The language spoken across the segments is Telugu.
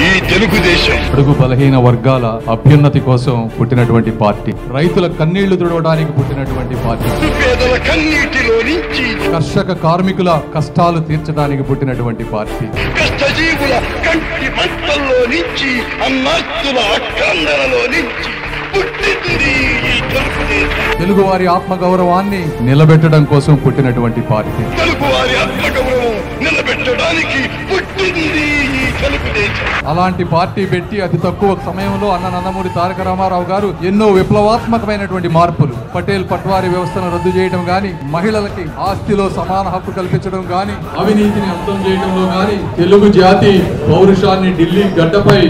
ఈ తెలుగుదేశం అడుగు బలహీన వర్గాల అభ్యున్నతి కోసం పుట్టినటువంటి పార్టీ, రైతుల కన్నీళ్లు తుడవడానికి పుట్టినటువంటి పార్టీ, పేదల కన్నీటిలో నుంచి కర్షక కార్మికుల కష్టాలు తీర్చడానికి పుట్టినటువంటి పార్టీ, కష్టజీవుల కంటి మంటల్లో నుంచి అన్నాస్తుల అక్కందరలో నుంచి పుట్టింది ఈ తెలుగుదేశం. తెలుగువారి ఆత్మగౌరవాన్ని నిలబెట్టడం కోసం పుట్టినటువంటి పార్టీ, తెలుగువారి ఆత్మగౌరవం నిలబెట్టడానికి పుట్టింది ఈ తెలుగుదేశం. అలాంటి పార్టీ పెట్టి అతి తక్కువ సమయంలో అన్న నందమూరి తారక రామారావు గారు ఎన్నో విప్లవాత్మకమైనటువంటి మార్పులు, పటేల్ పట్వారీ వ్యవస్థను రద్దు చేయడం గాని, మహిళలకి ఆస్తిలో సమాన హక్కు కల్పించడం గాని, అవినీతిని అంతం చేయడంలో గాని, తెలుగు జాతి పౌరుషాన్ని ఢిల్లీ గడ్డపై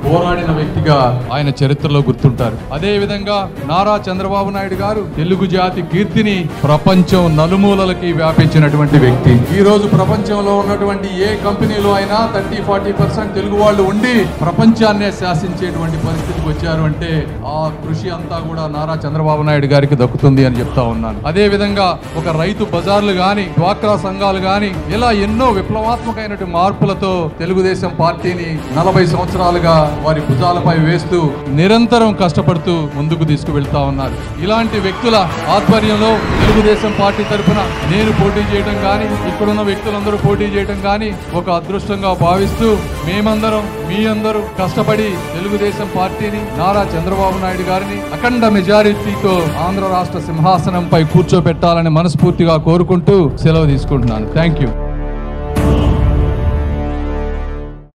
పోరాడిన వ్యక్తిగా ఆయన చరిత్రలో గుర్తుంటారు. అదే విధంగా నారా చంద్రబాబు నాయుడు గారు తెలుగు జాతి కీర్తిని ప్రపంచం నలుమూలలకి వ్యాపించినటువంటి వ్యక్తి. ఈ రోజు ప్రపంచంలో ఉన్నటువంటి ఏ కంపెనీలో అయినా 30-40% తెలుగు వాళ్ళు ఉండి ప్రపంచాన్నే శాసించేటువంటి పరిస్థితికి వచ్చారు అంటే ఆ కృషి అంతా కూడా నారా చంద్రబాబు నాయుడు గారికి దక్కుతుంది అని చెప్తా ఉన్నాను. అదే విధంగా ఒక రైతు బజార్లు గాని, డ్వాక్రా సంఘాలు గాని, ఇలా ఎన్నో విప్లవాత్మకమైనటువంటి మార్పులతో తెలుగుదేశం పార్టీని 40 సంవత్సరాలుగా వారి భుజాలపై వేస్తూ నిరంతరం కష్టపడుతూ ముందుకు తీసుకువెళ్తా ఉన్నారు. ఇలాంటి వ్యక్తుల ఆధ్వర్యంలో తెలుగుదేశం పార్టీ తరఫున నేను పోటీ చేయడం గాని, ఇక్కడున్న వ్యక్తులందరూ పోటీ చేయడం గాని ఒక అదృష్టంగా భావిస్తూ మేమందరం మీ అందరూ కష్టపడి తెలుగుదేశం పార్టీని, నారా చంద్రబాబు నాయుడు గారిని అఖండ మెజారిటీతో ఆంధ్ర రాష్ట్ర సింహాసనంపై కూర్చోబెట్టాలని మనస్ఫూర్తిగా కోరుకుంటూ సెలవు తీసుకుంటున్నాను. Thank you.